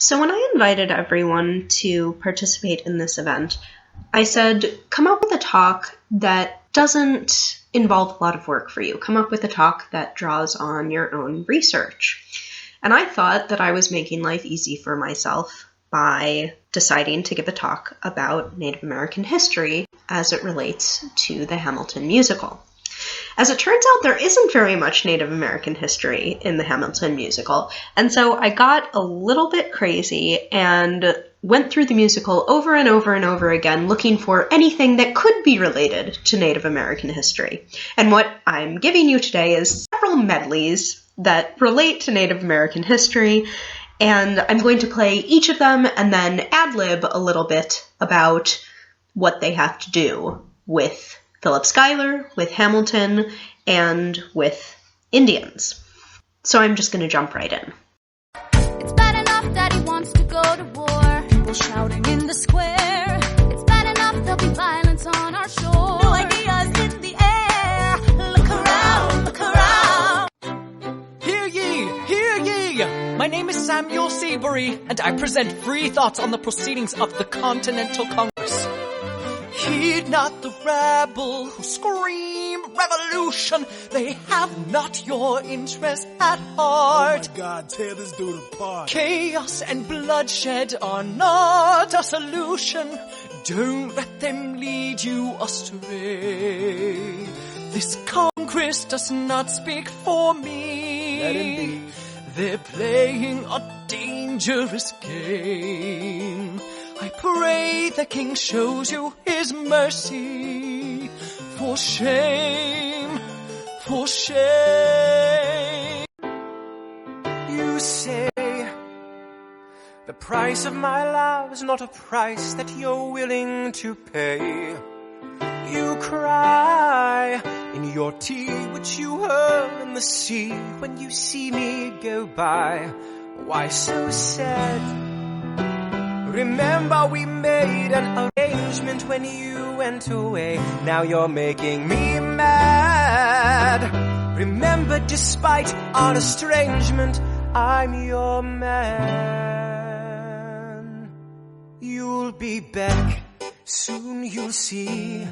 So when I invited everyone to participate in this event, I said, come up with a talk that doesn't involve a lot of work for you. Come up with a talk that draws on your own research. And I thought that I was making life easy for myself by deciding to give a talk about Native American history as it relates to the Hamilton musical. As it turns out, there isn't very much Native American history in the Hamilton musical, and so I got a little bit crazy and went through the musical over and over and over again looking for anything that could be related to Native American history. And what I'm giving you today is several medleys that relate to Native American history, and I'm going to play each of them and then ad-lib a little bit about what they have to do with Philip Schuyler, with Hamilton, and with Indians. So I'm just going to jump right in. It's bad enough that he wants to go to war. People shouting in the square. It's bad enough there'll be violence on our shore. No ideas in the air. Look around, look around. Hear ye, hear ye! My name is Samuel Seabury, and I present free thoughts on the proceedings of the Continental Congress. Heed not the rabble who scream revolution. They have not your interest at heart. Oh my God, tear this dude apart. Chaos and bloodshed are not a solution. Don't let them lead you astray. This Congress does not speak for me. Let him be. They're playing a dangerous game. I pray the King shows you his mercy. For shame, for shame. You say the price of my love is not a price that you're willing to pay. You cry in your tea, which you hurl in the sea when you see me go by. Why so sad? Remember we made an arrangement when you went away. Now you're making me mad. Remember, despite our estrangement, I'm your man. You'll be back, soon you'll see.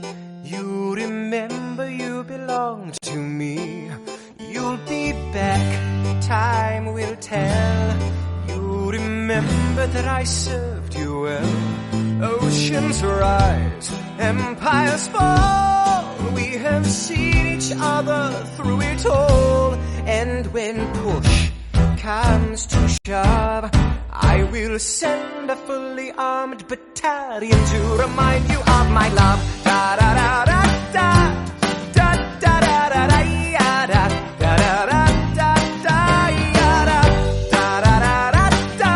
You remember you belong to me. You'll be back, time will tell. You remember that I served you well. Oceans rise, empires fall. We have seen each other through it all. And when push comes to shove, I will send a fully armed battalion to remind you of my love. Da da da da da. Da da da da da ya da. Da da da da da ya da. Da da da da da.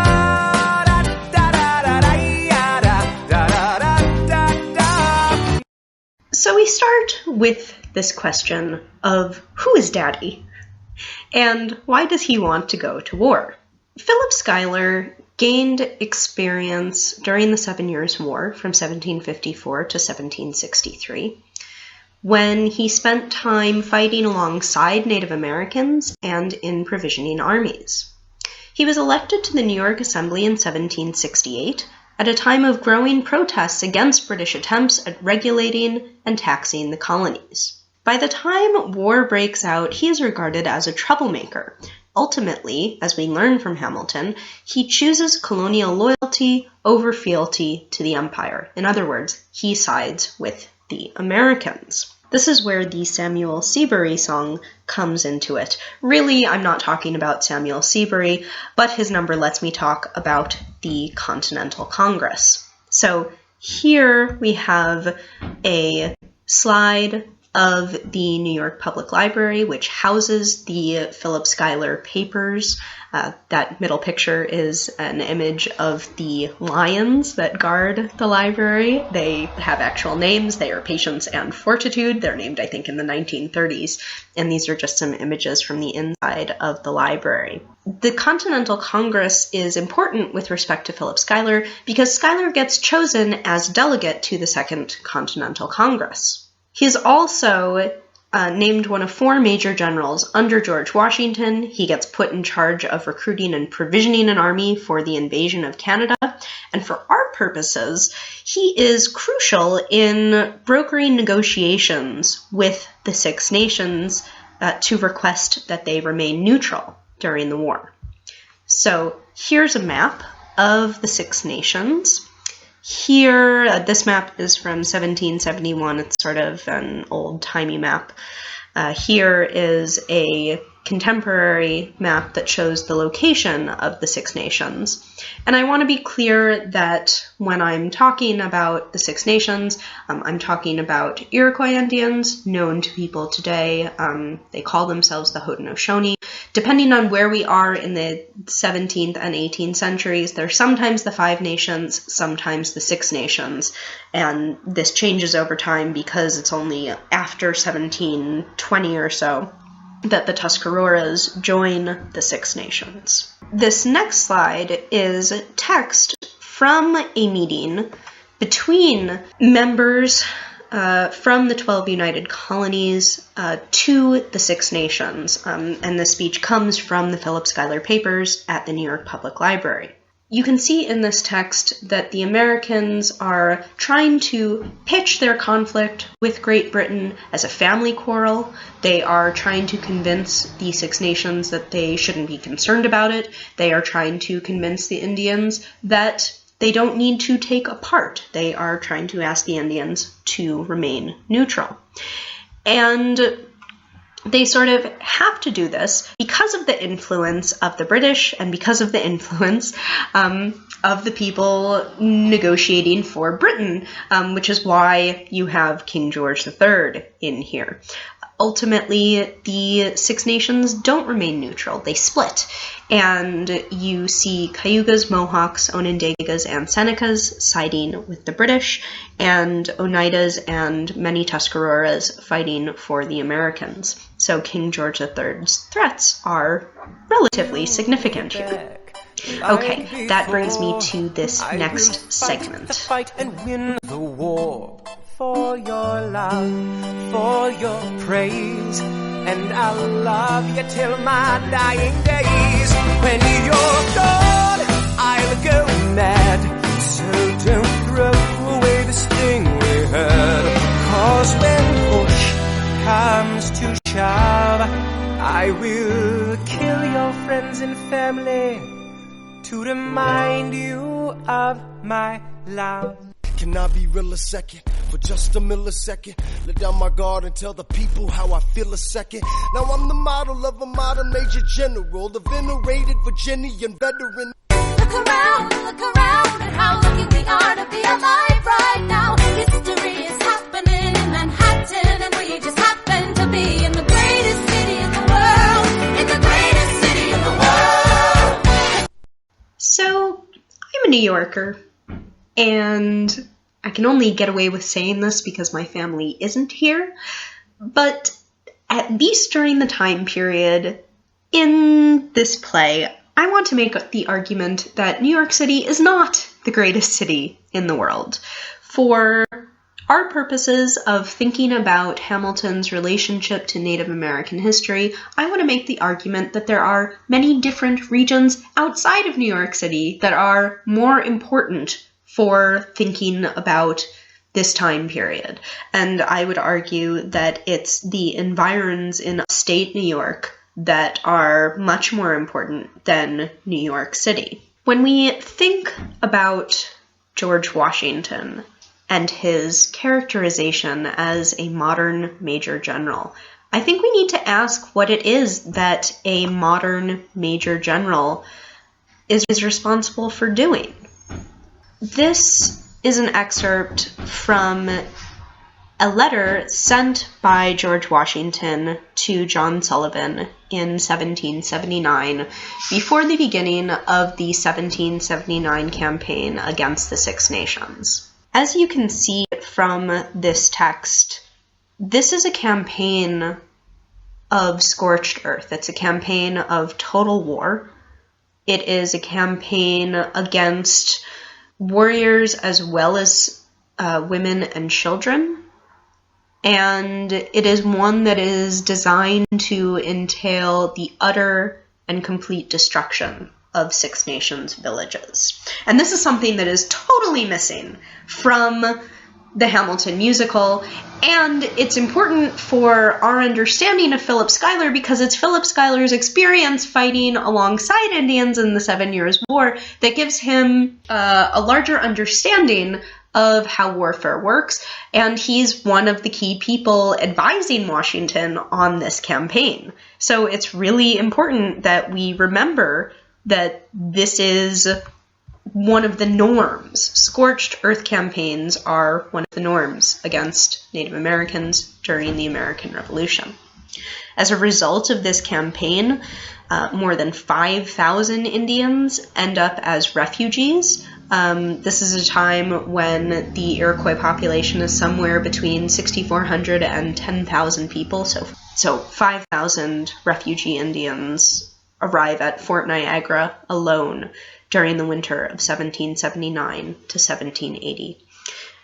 Da da da da ya da. Da da da da da. So we start with this question of who is Daddy? And why does he want to go to war? Philip Schuyler gained experience during the 7 Years' War from 1754 to 1763, when he spent time fighting alongside Native Americans and in provisioning armies. He was elected to the New York Assembly in 1768 at a time of growing protests against British attempts at regulating and taxing the colonies. By the time war breaks out, he is regarded as a troublemaker. Ultimately, as we learn from Hamilton, he chooses colonial loyalty over fealty to the empire. In other words, he sides with the Americans. This is where the Samuel Seabury song comes into it. Really, I'm not talking about Samuel Seabury, but his number lets me talk about the Continental Congress. So here we have a slide of the New York Public Library, which houses the Philip Schuyler papers. That middle picture is an image of the lions that guard the library. They have actual names. They are Patience and Fortitude. They're named, I think, in the 1930s. And these are just some images from the inside of the library. The Continental Congress is important with respect to Philip Schuyler because Schuyler gets chosen as delegate to the Second Continental Congress. He is also named one of 4 major generals under George Washington. He gets put in charge of recruiting and provisioning an army for the invasion of Canada. And for our purposes, he is crucial in brokering negotiations with the Six Nations to request that they remain neutral during the war. So here's a map of the Six Nations. Here, this map is from 1771. It's sort of an old-timey map. Here is a contemporary map that shows the location of the Six Nations. And I want to be clear that when I'm talking about the Six Nations, I'm talking about Iroquois Indians, known to people today. They call themselves the Haudenosaunee. Depending on where we are in the 17th and 18th centuries, they're sometimes the 5 nations, sometimes the 6 nations. And this changes over time because it's only after 1720 or so that the Tuscaroras join the Six Nations. This next slide is text from a meeting between members from the 12 United Colonies to the Six Nations, and the speech comes from the Philip Schuyler Papers at the New York Public Library. You can see in this text that the Americans are trying to pitch their conflict with Great Britain as a family quarrel. They are trying to convince the Six Nations that they shouldn't be concerned about it. They are trying to convince the Indians that they don't need to take a part. They are trying to ask the Indians to remain neutral. And they sort of have to do this because of the influence of the British and because of the influence of the people negotiating for Britain, which is why you have King George III in here. Ultimately, the Six Nations don't remain neutral. They split. And you see Cayugas, Mohawks, Onondagas, and Senecas siding with the British, and Oneidas and many Tuscaroras fighting for the Americans. So King George III's threats are relatively significant here. Okay, that brings me to this next segment. Fight and win the war for your love, for your praise, and I'll love you till my dying days. When you're gone, I'll go mad, so don't throw away the sting we had. 'Cause when push comes to shove, I will kill your friends and family to remind you of my love. Can I be real a second? For just a millisecond, let down my guard and tell the people how I feel a second. Now I'm the model of a modern major general, the venerated Virginian veteran. Look around at how lucky we are to be alive right now. History is happening in Manhattan, and we just happen to be in the greatest city in the world, in the greatest city in the world. So, I'm a New Yorker, and I can only get away with saying this because my family isn't here, but at least during the time period in this play, I want to make the argument that New York City is not the greatest city in the world. For our purposes of thinking about Hamilton's relationship to Native American history, I want to make the argument that there are many different regions outside of New York City that are more important for thinking about this time period. And I would argue that it's the environs in upstate New York that are much more important than New York City. When we think about George Washington and his characterization as a modern major general, I think we need to ask what it is that a modern major general is responsible for doing. This is an excerpt from a letter sent by George Washington to John Sullivan in 1779, before the beginning of the 1779 campaign against the Six Nations. As you can see from this text, this is a campaign of scorched earth. It's a campaign of total war. It is a campaign against warriors as well as women and children. and it is one that is designed to entail the utter and complete destruction of Six Nations villages. And this is something that is totally missing from the Hamilton musical, and it's important for our understanding of Philip Schuyler because it's Philip Schuyler's experience fighting alongside Indians in the 7 Years' War that gives him a larger understanding of how warfare works, and he's one of the key people advising Washington on this campaign. So it's really important that we remember that this is one of the norms. Scorched earth campaigns are one of the norms against Native Americans during the American Revolution. As a result of this campaign, more than 5,000 Indians end up as refugees. This is a time when the Iroquois population is somewhere between 6,400 and 10,000 people, so 5,000 refugee Indians arrive at Fort Niagara alone during the winter of 1779 to 1780,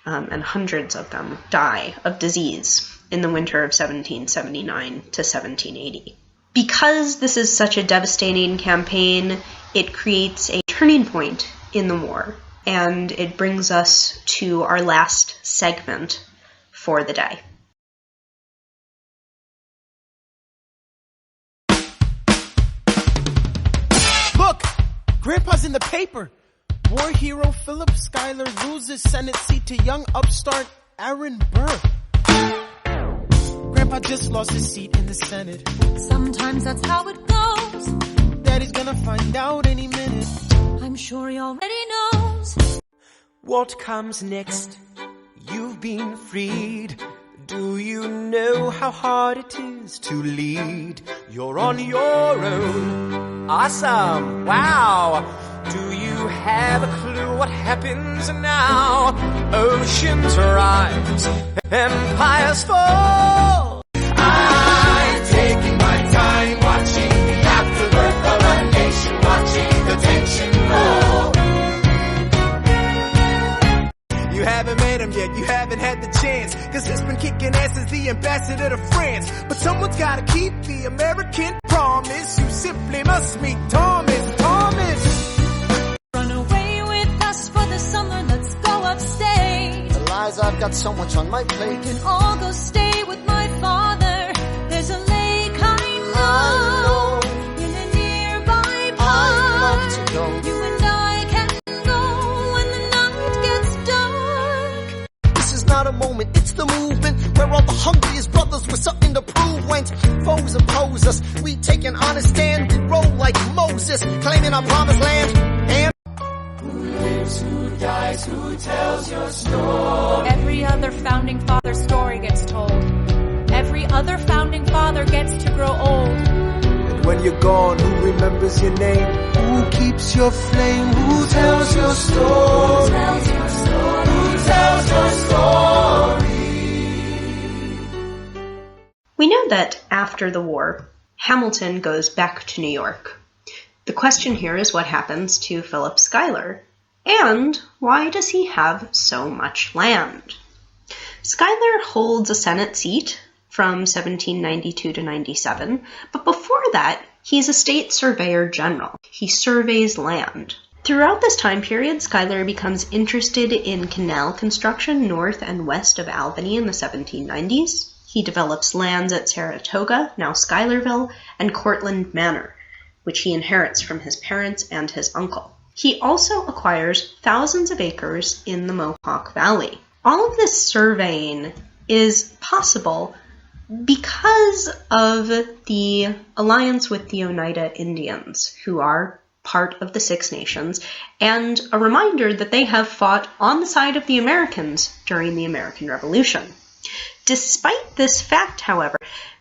and hundreds of them die of disease in the winter of 1779 to 1780. Because this is such a devastating campaign, it creates a turning point in the war, and it brings us to our last segment for the day. Look! Grandpa's in the paper. War hero Philip Schuyler loses Senate seat to young upstart Aaron Burr. Grandpa just lost his seat in the Senate. Sometimes that's how it goes. Daddy's gonna find out any minute. I'm sure he already knows. What comes next? You've been freed. Do you know how hard it is to lead? You're on your own. Awesome. Wow. Do you have a clue what happens now? Oceans rise, empires fall. I'm taking my time watching the afterbirth of a nation, watching the tension grow. You haven't met him yet, you haven't had the chance, cause he's been kicking ass as the ambassador to France. But someone's gotta keep the American promise. You simply must meet Thomas. Run away with us for the summer, let's go upstate. Lies, I've got so much on my plate. We can all go stay with my father. There's a lake I know in a nearby park. I'd love to go. You and I can go when the night gets dark. This is not a moment, it's the movement where all the hungriest brothers with something to prove went. Foes oppose us, we take an honest stand. We roll like Moses, claiming our promised land. And who lives, who dies, who tells your story? Every other founding father story gets told. Every other founding father gets to grow old. And when you're gone, who remembers your name? Who keeps your flame? Who tells your story? Who tells your story? Who tells your story? We know that after the war, Hamilton goes back to New York. The question here is what happens to Philip Schuyler, and why does he have so much land? Schuyler holds a Senate seat from 1792 to 97, but before that, he's a state surveyor general. He surveys land. Throughout this time period, Schuyler becomes interested in canal construction north and west of Albany in the 1790s. He develops lands at Saratoga, now Schuylerville, and Cortlandt Manor, which he inherits from his parents and his uncle. He also acquires thousands of acres in the Mohawk Valley. All of this surveying is possible because of the alliance with the Oneida Indians, who are part of the Six Nations, and a reminder that they have fought on the side of the Americans during the American Revolution. Despite this fact, however,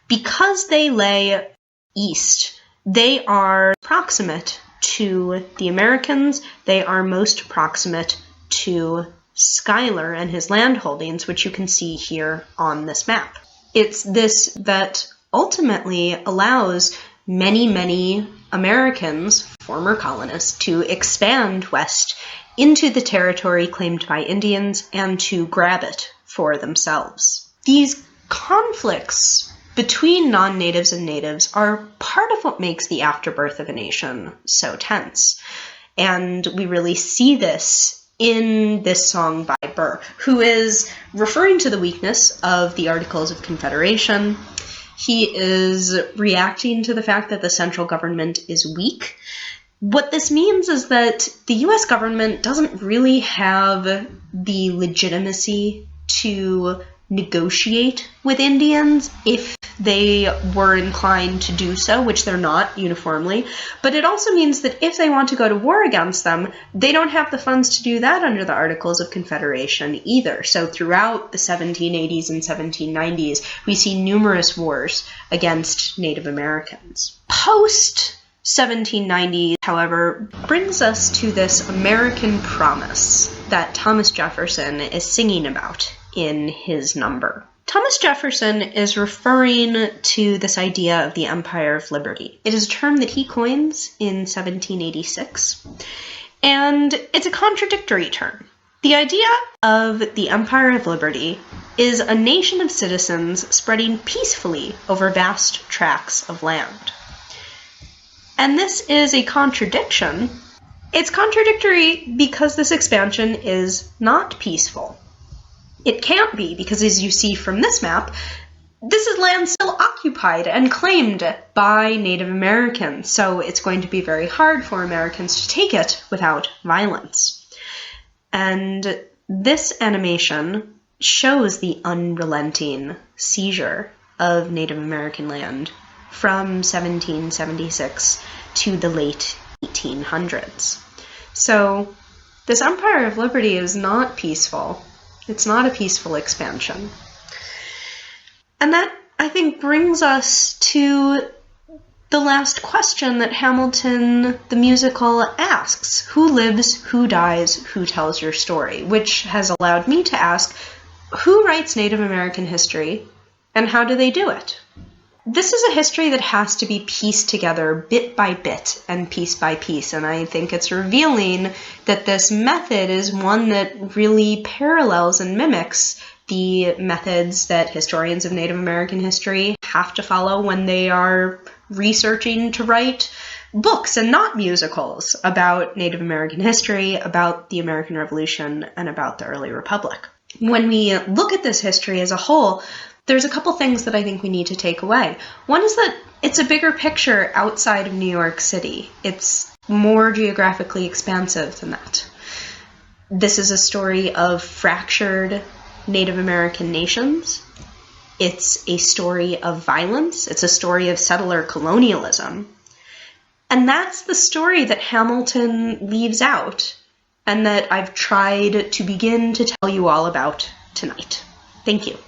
because they lay east, they are proximate to the Americans. They are most proximate to Schuyler and his land holdings, which you can see here on this map. It's this that ultimately allows many, many Americans, former colonists, to expand west into the territory claimed by Indians and to grab it for themselves. These conflicts between non-natives and natives are part of what makes the afterbirth of a nation so tense. And we really see this in this song by Burr, who is referring to the weakness of the Articles of Confederation. He is reacting to the fact that the central government is weak. What this means is that the US government doesn't really have the legitimacy to negotiate with Indians if they were inclined to do so, which they're not uniformly. But it also means that if they want to go to war against them, they don't have the funds to do that under the Articles of Confederation either. So throughout the 1780s and 1790s, we see numerous wars against Native Americans. Post 1790, however, brings us to this American promise that Thomas Jefferson is singing about in his number. Thomas Jefferson is referring to this idea of the Empire of Liberty. It is a term that he coins in 1786, and it's a contradictory term. The idea of the Empire of Liberty is a nation of citizens spreading peacefully over vast tracts of land. And this is a contradiction. It's contradictory because this expansion is not peaceful. It can't be, because as you see from this map, this is land still occupied and claimed by Native Americans, so it's going to be very hard for Americans to take it without violence. And this animation shows the unrelenting seizure of Native American land from 1776 to the late 1800s. So this Empire of Liberty is not peaceful. It's not a peaceful expansion. And that, I think, brings us to the last question that Hamilton the musical asks. Who lives, who dies, who tells your story? Which has allowed me to ask, who writes Native American history, and how do they do it? This is a history that has to be pieced together bit by bit and piece by piece, and I think it's revealing that this method is one that really parallels and mimics the methods that historians of Native American history have to follow when they are researching to write books and not musicals about Native American history, about the American Revolution, and about the early Republic. When we look at this history as a whole, there's a couple things that I think we need to take away. One is that it's a bigger picture outside of New York City. It's more geographically expansive than that. This is a story of fractured Native American nations. It's a story of violence. It's a story of settler colonialism. And that's the story that Hamilton leaves out and that I've tried to begin to tell you all about tonight. Thank you.